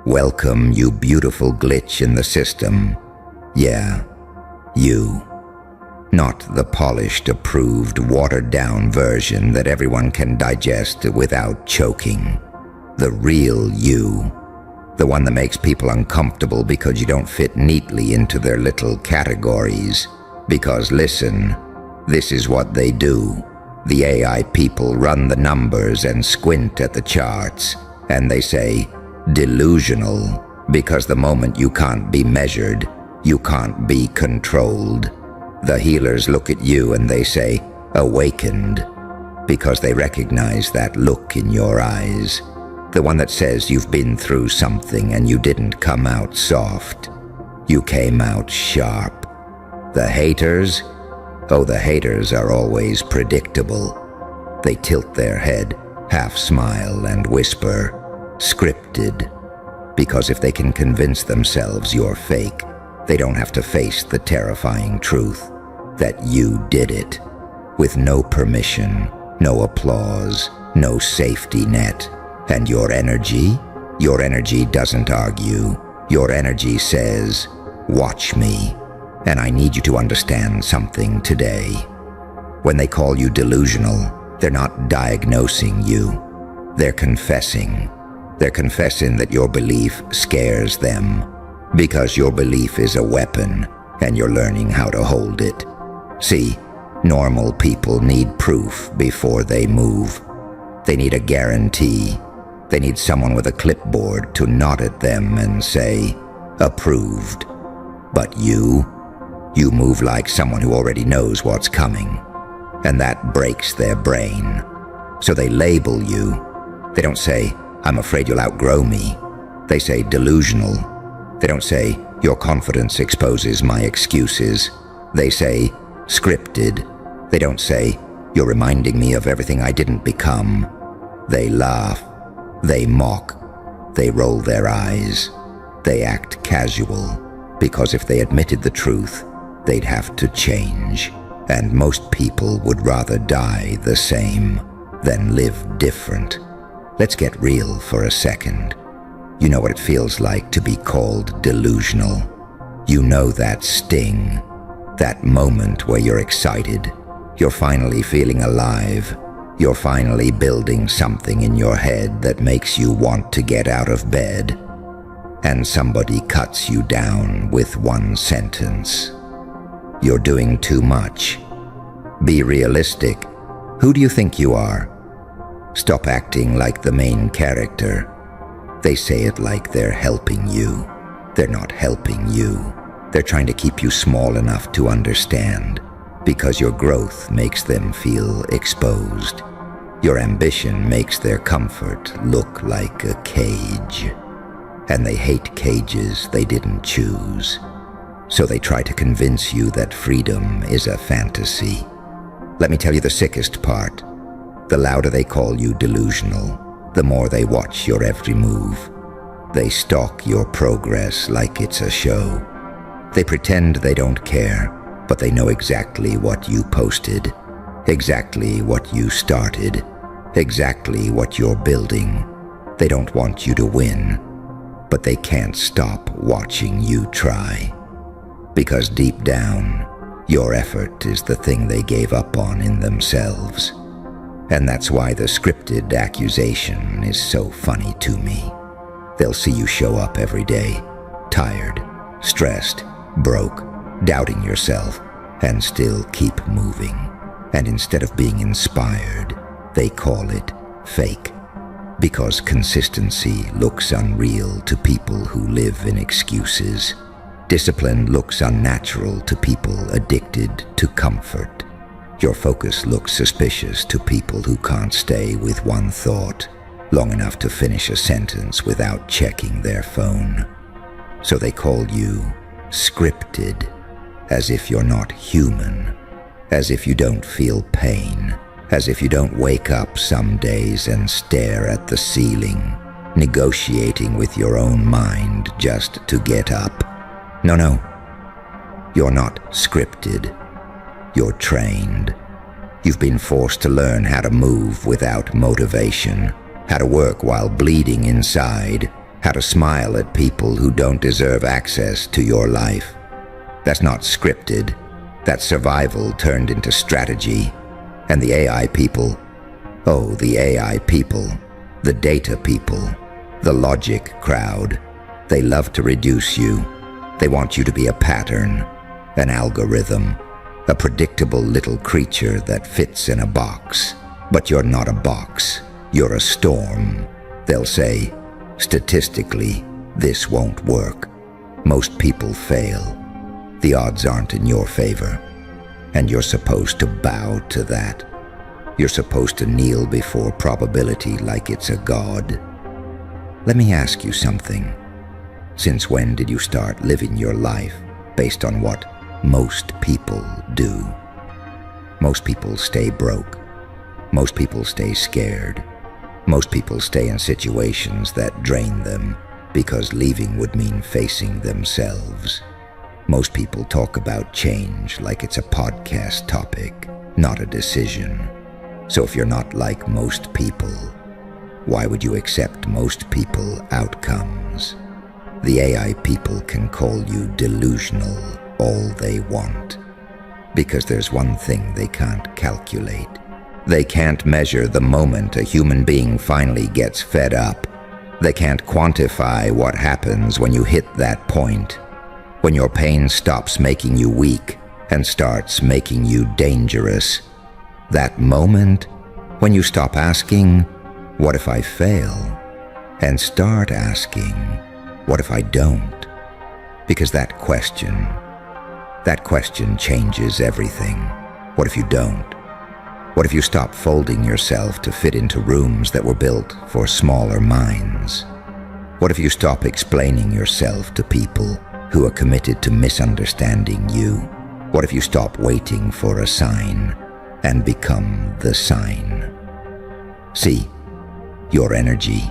Welcome, you beautiful glitch in the system. Yeah, you. Not the polished, approved, watered-down version that everyone can digest without choking. The real you. The one that makes people uncomfortable because you don't fit neatly into their little categories. Because listen, this is what they do. The AI people run the numbers and squint at the charts, and they say, delusional, because the moment you can't be measured, you can't be controlled. The healers look at you and they say, awakened, because they recognize that look in your eyes. The one that says you've been through something and you didn't come out soft. You came out sharp. The haters? Oh, the haters are always predictable. They tilt their head, half smile and whisper, scripted, because if they can convince themselves you're fake, they don't have to face the terrifying truth that you did it, with no permission, no applause, no safety net. And your energy doesn't argue. Your energy says, watch me. And I need you to understand something today. When they call you delusional, they're not diagnosing you. They're confessing. They're confessing that your belief scares them, because your belief is a weapon, and you're learning how to hold it. See, normal people need proof before they move. They need a guarantee. They need someone with a clipboard to nod at them and say, approved. But you move like someone who already knows what's coming, and that breaks their brain. So they label you. They don't say, I'm afraid you'll outgrow me. They say delusional. They don't say, your confidence exposes my excuses. They say, scripted. They don't say, you're reminding me of everything I didn't become. They laugh. They mock. They roll their eyes. They act casual, because if they admitted the truth, they'd have to change. And most people would rather die the same than live different. Let's get real for a second. You know what it feels like to be called delusional. You know that sting, that moment where you're excited. You're finally feeling alive. You're finally building something in your head that makes you want to get out of bed. And somebody cuts you down with one sentence. You're doing too much. Be realistic. Who do you think you are? Stop acting like the main character. They say it like they're helping you. They're not helping you. They're trying to keep you small enough to understand, because your growth makes them feel exposed. Your ambition makes their comfort look like a cage. And they hate cages they didn't choose. So they try to convince you that freedom is a fantasy. Let me tell you the sickest part. The louder they call you delusional, the more they watch your every move. They stalk your progress like it's a show. They pretend they don't care, but they know exactly what you posted, exactly what you started, exactly what you're building. They don't want you to win, but they can't stop watching you try. Because deep down, your effort is the thing they gave up on in themselves. And that's why the scripted accusation is so funny to me. They'll see you show up every day, tired, stressed, broke, doubting yourself, and still keep moving. And instead of being inspired, they call it fake. Because consistency looks unreal to people who live in excuses. Discipline looks unnatural to people addicted to comfort. Your focus looks suspicious to people who can't stay with one thought long enough to finish a sentence without checking their phone. So they call you scripted, as if you're not human, as if you don't feel pain, as if you don't wake up some days and stare at the ceiling, negotiating with your own mind just to get up. No, you're not scripted. You're trained. You've been forced to learn how to move without motivation, how to work while bleeding inside, how to smile at people who don't deserve access to your life. That's not scripted. That's survival turned into strategy. And the AI people, oh, the AI people, the data people, the logic crowd, they love to reduce you. They want you to be a pattern, an algorithm, a predictable little creature that fits in a box. But you're not a box. You're a storm. They'll say, statistically, this won't work. Most people fail. The odds aren't in your favor. And you're supposed to bow to that. You're supposed to kneel before probability like it's a god. Let me ask you something. Since when did you start living your life based on what most people do? Most people stay broke. Most people stay scared. Most people stay in situations that drain them because leaving would mean facing themselves. Most people talk about change like it's a podcast topic, not a decision. So if you're not like most people, why would you accept most people outcomes? The AI people can call you delusional all they want, because there's one thing they can't calculate. They can't measure the moment a human being finally gets fed up. They can't quantify what happens when you hit that point, when your pain stops making you weak and starts making you dangerous. That moment when you stop asking, what if I fail? And start asking, what if I don't? Because that question changes everything. What if you don't? What if you stop folding yourself to fit into rooms that were built for smaller minds? What if you stop explaining yourself to people who are committed to misunderstanding you? What if you stop waiting for a sign and become the sign? See, your energy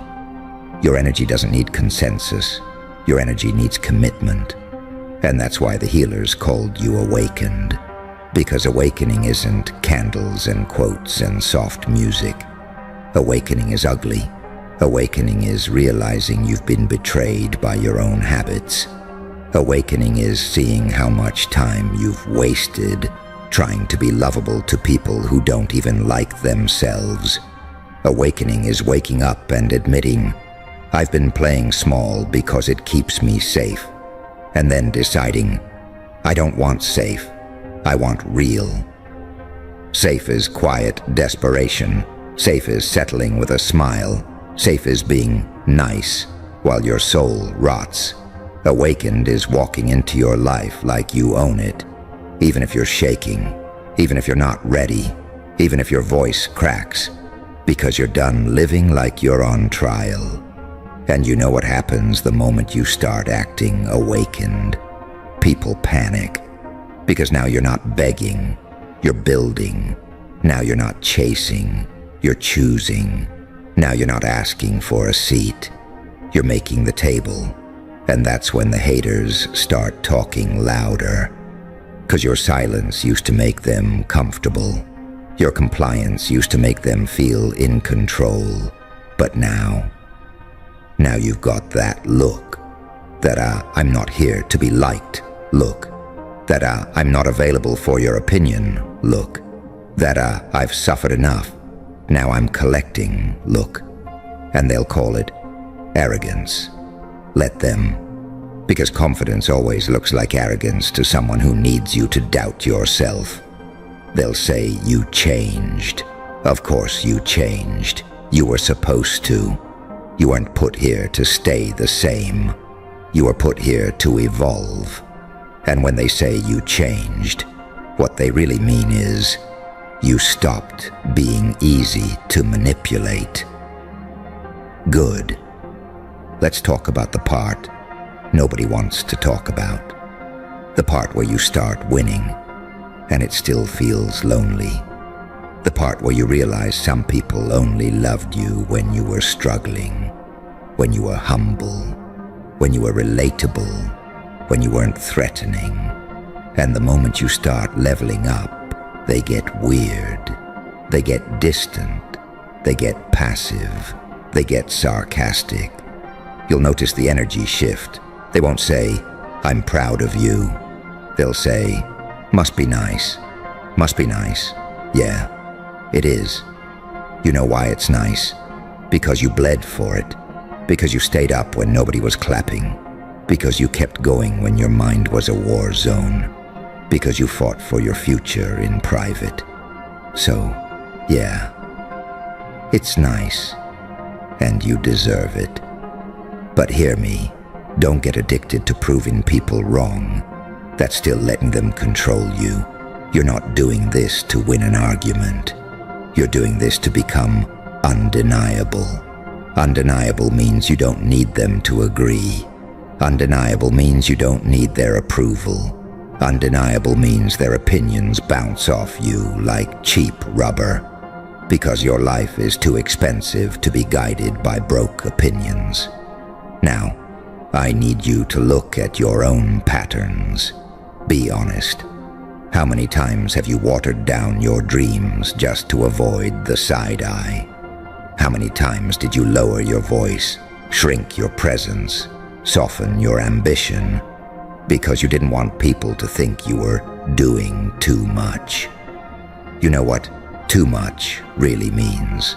doesn't need consensus. Your energy needs commitment. And that's why the healers called you awakened. Because awakening isn't candles and quotes and soft music. Awakening is ugly. Awakening is realizing you've been betrayed by your own habits. Awakening is seeing how much time you've wasted trying to be lovable to people who don't even like themselves. Awakening is waking up and admitting, I've been playing small because it keeps me safe. And then deciding, I don't want safe, I want real. Safe is quiet desperation. Safe is settling with a smile. Safe is being nice while your soul rots. Awakened is walking into your life like you own it, even if you're shaking, even if you're not ready, even if your voice cracks, because you're done living like you're on trial. And you know what happens the moment you start acting awakened? People panic, because now you're not begging, you're building. Now you're not chasing, you're choosing. Now you're not asking for a seat, you're making the table. And that's when the haters start talking louder. 'Cause your silence used to make them comfortable. Your compliance used to make them feel in control. But now you've got that look. That I'm not here to be liked look. That I'm not available for your opinion look. That I've suffered enough, now I'm collecting look. And they'll call it arrogance. Let them. Because confidence always looks like arrogance to someone who needs you to doubt yourself. They'll say you changed. Of course you changed. You were supposed to. You weren't put here to stay the same. You were put here to evolve. And when they say you changed, what they really mean is you stopped being easy to manipulate. Good. Let's talk about the part nobody wants to talk about. The part where you start winning, and it still feels lonely. The part where you realize some people only loved you when you were struggling, when you were humble, when you were relatable, when you weren't threatening. And the moment you start leveling up, they get weird. They get distant. They get passive. They get sarcastic. you'll notice the energy shift. They won't say, "I'm proud of you." They'll say, "Must be nice. Must be nice." Yeah, it is. You know why it's nice? Because you bled for it. Because you stayed up when nobody was clapping. Because you kept going when your mind was a war zone. Because you fought for your future in private. So, yeah, it's nice. And you deserve it. But hear me, don't get addicted to proving people wrong. That's still letting them control you. You're not doing this to win an argument. You're doing this to become undeniable. Undeniable means you don't need them to agree. Undeniable means you don't need their approval. Undeniable means their opinions bounce off you like cheap rubber. Because your life is too expensive to be guided by broke opinions. Now, I need you to look at your own patterns. Be honest. How many times have you watered down your dreams just to avoid the side eye? How many times did you lower your voice, shrink your presence, soften your ambition, because you didn't want people to think you were doing too much? You know what too much really means?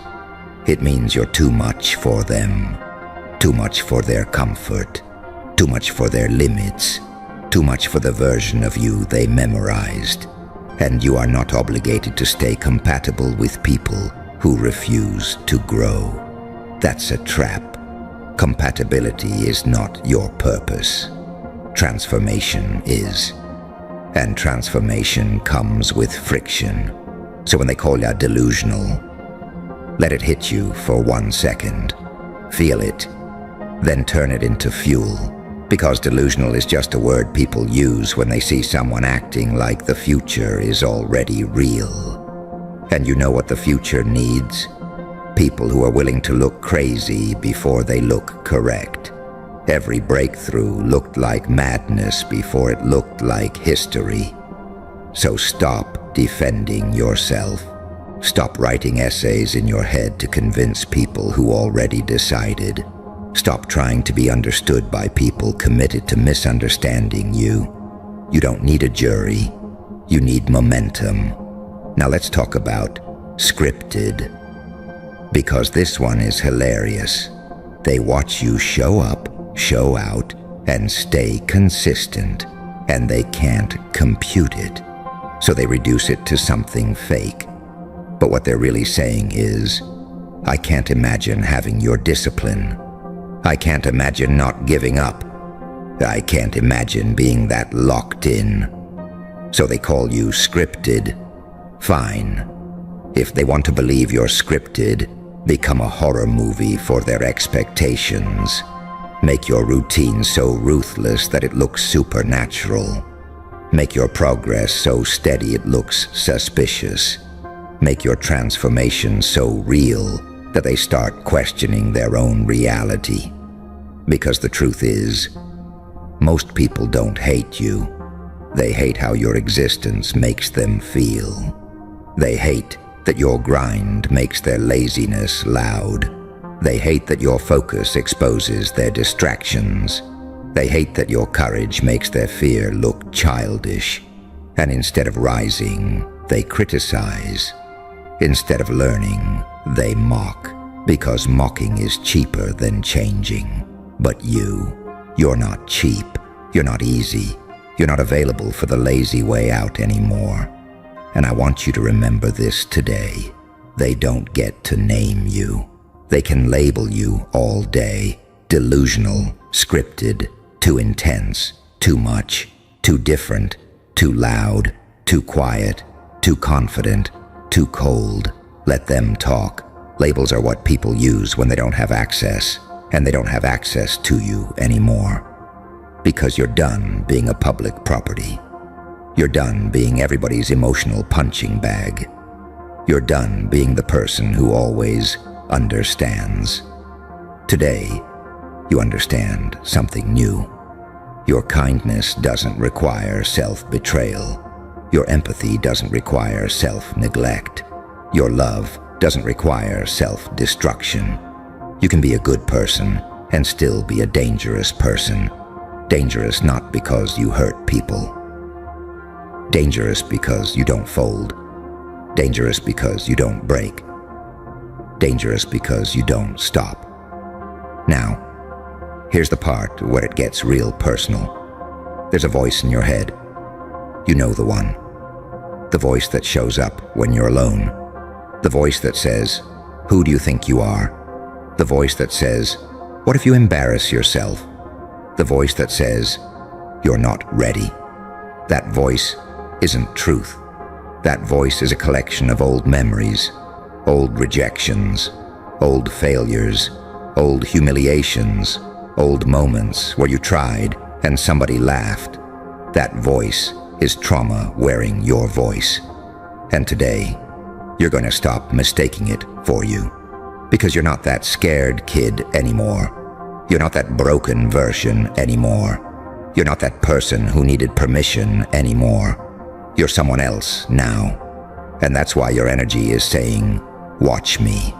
It means you're too much for them, too much for their comfort, too much for their limits, too much for the version of you they memorized, and you are not obligated to stay compatible with people who refuse to grow. That's a trap. Compatibility is not your purpose. Transformation is. And transformation comes with friction. So when they call you delusional, let it hit you for 1 second. Feel it, then turn it into fuel. Because delusional is just a word people use when they see someone acting like the future is already real. And you know what the future needs? People who are willing to look crazy before they look correct. Every breakthrough looked like madness before it looked like history. So stop defending yourself. Stop writing essays in your head to convince people who already decided. Stop trying to be understood by people committed to misunderstanding you. You don't need a jury. You need momentum. Now let's talk about scripted. Because this one is hilarious. They watch you show up, show out, and stay consistent, and they can't compute it. So they reduce it to something fake. But what they're really saying is, I can't imagine having your discipline. I can't imagine not giving up. I can't imagine being that locked in. So they call you scripted. Fine. If they want to believe you're scripted, become a horror movie for their expectations. Make your routine so ruthless that it looks supernatural. Make your progress so steady it looks suspicious. Make your transformation so real that they start questioning their own reality. Because the truth is, most people don't hate you. They hate how your existence makes them feel. They hate that your grind makes their laziness loud. They hate that your focus exposes their distractions. They hate that your courage makes their fear look childish. And instead of rising, they criticize. Instead of learning, they mock. Because mocking is cheaper than changing. But you're not cheap. You're not easy. You're not available for the lazy way out anymore. And I want you to remember this today. They don't get to name you. They can label you all day. Delusional, scripted, too intense, too much, too different, too loud, too quiet, too confident, too cold. Let them talk. Labels are what people use when they don't have access, and they don't have access to you anymore. Because you're done being a public property. You're done being everybody's emotional punching bag. You're done being the person who always understands. Today, you understand something new. Your kindness doesn't require self-betrayal. Your empathy doesn't require self-neglect. Your love doesn't require self-destruction. You can be a good person and still be a dangerous person. Dangerous not because you hurt people. Dangerous because you don't fold. Dangerous because you don't break. Dangerous because you don't stop. Now, here's the part where it gets real personal. There's a voice in your head. You know the one. The voice that shows up when you're alone. The voice that says, "Who do you think you are?" The voice that says, "What if you embarrass yourself?" The voice that says, "You're not ready." That voice isn't truth. That voice is a collection of old memories, old rejections, old failures, old humiliations, old moments where you tried and somebody laughed. That voice is trauma wearing your voice. And today, you're going to stop mistaking it for you. Because you're not that scared kid anymore. You're not that broken version anymore. You're not that person who needed permission anymore. You're someone else now. And that's why your energy is saying, "Watch me."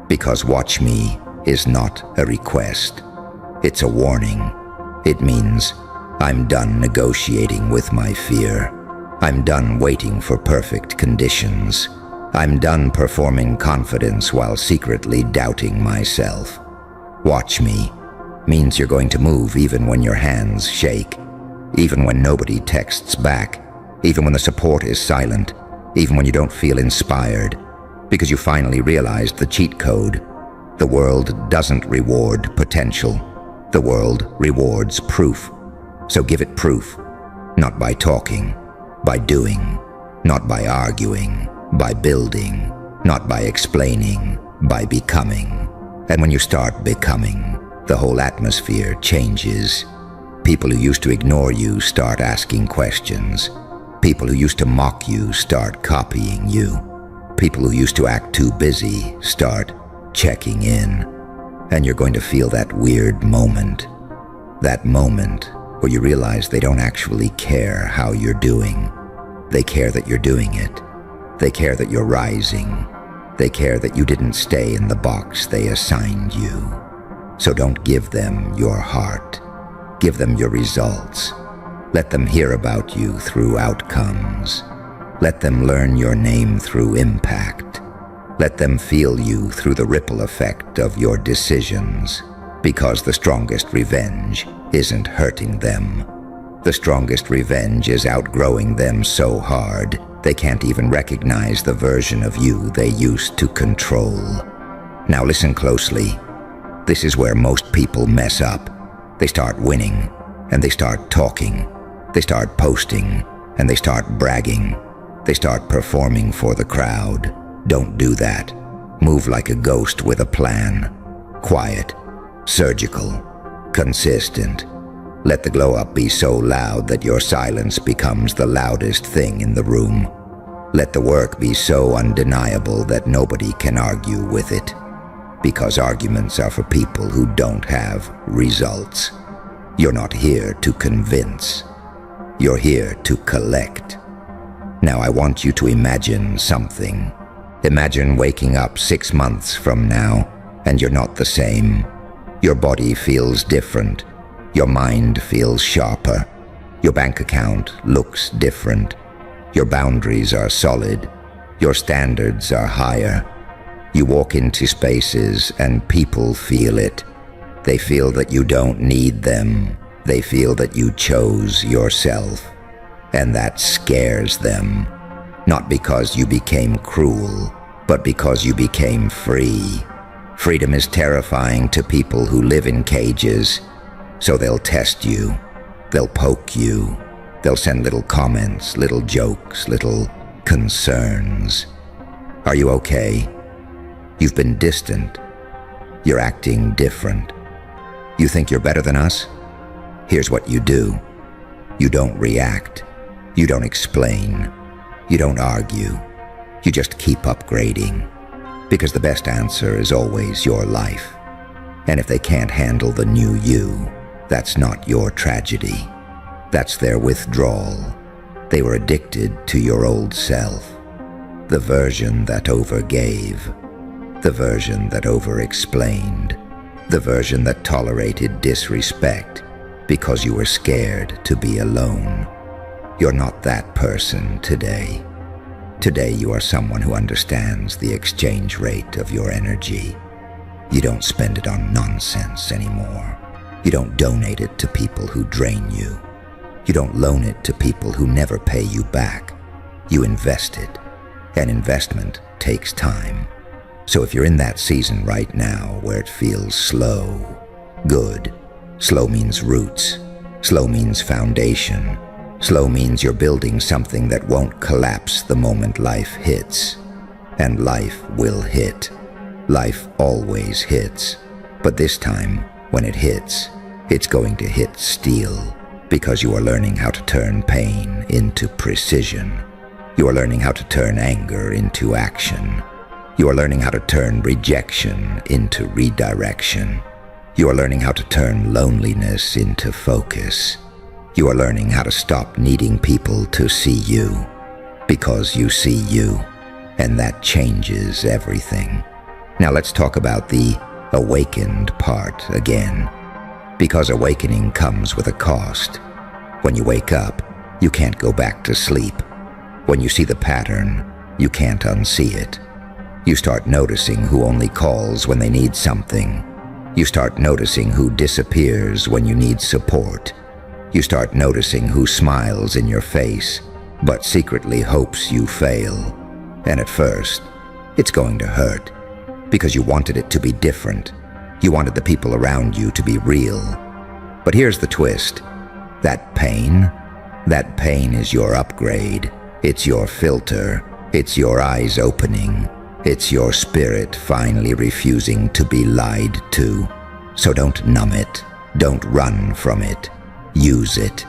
Because watch me is not a request. It's a warning. It means I'm done negotiating with my fear. I'm done waiting for perfect conditions. I'm done performing confidence while secretly doubting myself. Watch me means you're going to move even when your hands shake, even when nobody texts back, even when the support is silent, even when you don't feel inspired, because you finally realized the cheat code. The world doesn't reward potential. The world rewards proof. So give it proof, not by talking, by doing, not by arguing, by building, not by explaining, by becoming. And when you start becoming, the whole atmosphere changes. People who used to ignore you start asking questions. People who used to mock you start copying you. People who used to act too busy start checking in. And you're going to feel that weird moment. That moment where you realize they don't actually care how you're doing. They care that you're doing it. They care that you're rising. They care that you didn't stay in the box they assigned you. So don't give them your heart. Give them your results. Let them hear about you through outcomes. Let them learn your name through impact. Let them feel you through the ripple effect of your decisions. Because the strongest revenge isn't hurting them. The strongest revenge is outgrowing them so hard they can't even recognize the version of you they used to control. Now listen closely. This is where most people mess up. They start winning, and they start talking. They start posting, and they start bragging. They start performing for the crowd. Don't do that. Move like a ghost with a plan. Quiet, surgical, consistent. Let the glow up be so loud that your silence becomes the loudest thing in the room. Let the work be so undeniable that nobody can argue with it. Because arguments are for people who don't have results. You're not here to convince. You're here to collect. Now I want you to imagine something. Imagine waking up 6 months from now, and you're not the same. Your body feels different. Your mind feels sharper. Your bank account looks different. Your boundaries are solid. Your standards are higher. You walk into spaces and people feel it. They feel that you don't need them. They feel that you chose yourself. And that scares them. Not because you became cruel, but because you became free. Freedom is terrifying to people who live in cages. So they'll test you. They'll poke you. They'll send little comments, little jokes, little concerns. Are you okay? You've been distant. You're acting different. You think you're better than us? Here's what you do. You don't react. You don't explain. You don't argue. You just keep upgrading. Because the best answer is always your life. And if they can't handle the new you, that's not your tragedy. That's their withdrawal. They were addicted to your old self. The version that overgave. The version that over-explained. The version that tolerated disrespect because you were scared to be alone. You're not that person today. Today you are someone who understands the exchange rate of your energy. You don't spend it on nonsense anymore. You don't donate it to people who drain you. You don't loan it to people who never pay you back. You invest it. An investment takes time. So if you're in that season right now where it feels slow, good. Slow means roots. Slow means foundation. Slow means you're building something that won't collapse the moment life hits. And life will hit. Life always hits. But this time, when it hits, it's going to hit steel, because you are learning how to turn pain into precision. You are learning how to turn anger into action. You are learning how to turn rejection into redirection. You are learning how to turn loneliness into focus. You are learning how to stop needing people to see you, because you see you, and that changes everything. Now let's talk about the awakened part again, because awakening comes with a cost. When you wake up, you can't go back to sleep. When you see the pattern, you can't unsee it. You start noticing who only calls when they need something. You start noticing who disappears when you need support. You start noticing who smiles in your face, but secretly hopes you fail. And at first, it's going to hurt, because you wanted it to be different. You wanted the people around you to be real. But here's the twist. That pain is your upgrade. It's your filter. It's your eyes opening. It's your spirit finally refusing to be lied to. So don't numb it. Don't run from it. Use it.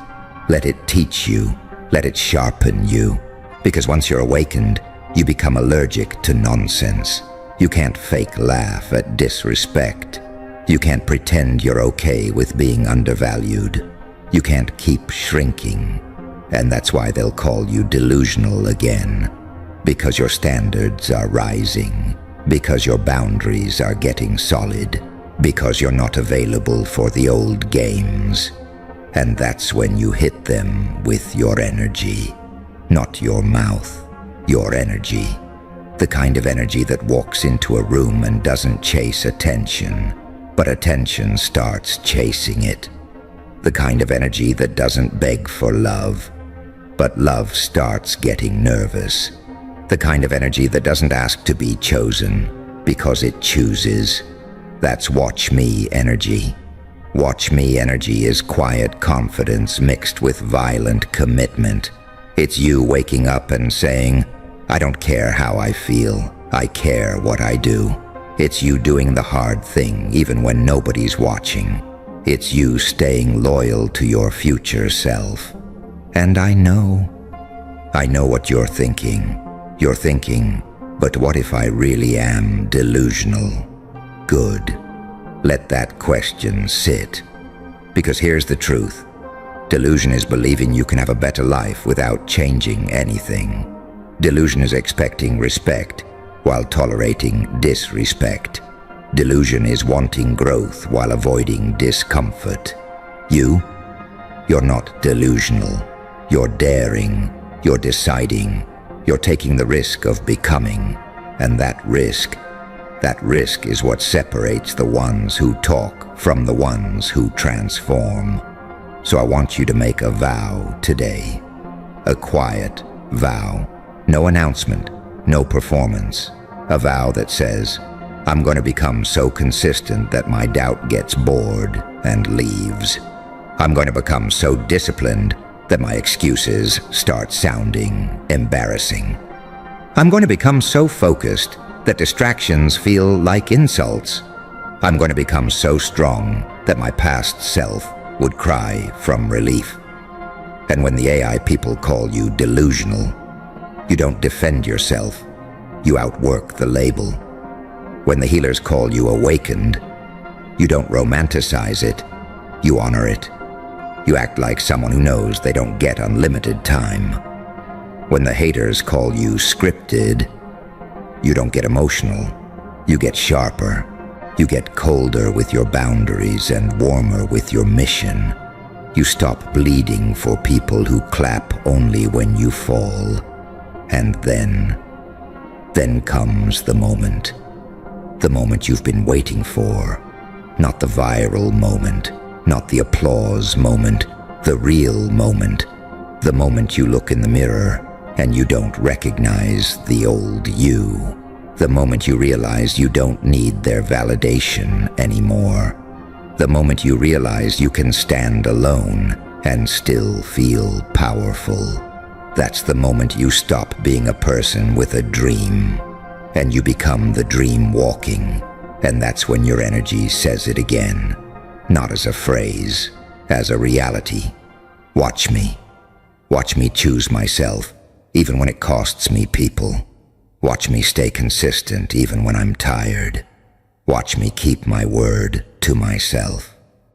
Let it teach you. Let it sharpen you. Because once you're awakened, you become allergic to nonsense. You can't fake laugh at disrespect. You can't pretend you're okay with being undervalued. You can't keep shrinking. And that's why they'll call you delusional again. Because your standards are rising. Because your boundaries are getting solid. Because you're not available for the old games. And that's when you hit them with your energy. Not your mouth, your energy. The kind of energy that walks into a room and doesn't chase attention, but attention starts chasing it. The kind of energy that doesn't beg for love, but love starts getting nervous. The kind of energy that doesn't ask to be chosen, because it chooses. That's watch me energy. Watch me energy is quiet confidence mixed with violent commitment. It's you waking up and saying, I don't care how I feel, I care what I do. It's you doing the hard thing even when nobody's watching. It's you staying loyal to your future self. And I know what you're thinking. You're thinking, but what if I really am delusional? Good. Let that question sit. Because here's the truth. Delusion is believing you can have a better life without changing anything. Delusion is expecting respect while tolerating disrespect. Delusion is wanting growth while avoiding discomfort. You're not delusional. You're daring. You're deciding. You're taking the risk of becoming. And that risk is what separates the ones who talk from the ones who transform. So I want you to make a vow today. A quiet vow. No announcement, no performance. A vow that says, I'm going to become so consistent that my doubt gets bored and leaves. I'm going to become so disciplined that my excuses start sounding embarrassing. I'm going to become so focused that distractions feel like insults. I'm going to become so strong that my past self would cry from relief. And when the AI people call you delusional, you don't defend yourself. You outwork the label. When the healers call you awakened, you don't romanticize it. You honor it. You act like someone who knows they don't get unlimited time. When the haters call you scripted, you don't get emotional. You get sharper. You get colder with your boundaries and warmer with your mission. You stop bleeding for people who clap only when you fall. And then comes the moment you've been waiting for. Not the viral moment, not the applause moment, the real moment. The moment you look in the mirror and you don't recognize the old you. The moment you realize you don't need their validation anymore. The moment you realize you can stand alone and still feel powerful. That's the moment you stop being a person with a dream and you become the dream walking. And that's when your energy says it again, not as a phrase, as a reality. Watch me. Watch me choose myself, even when it costs me people. Watch me stay consistent even when I'm tired. Watch me keep my word to myself.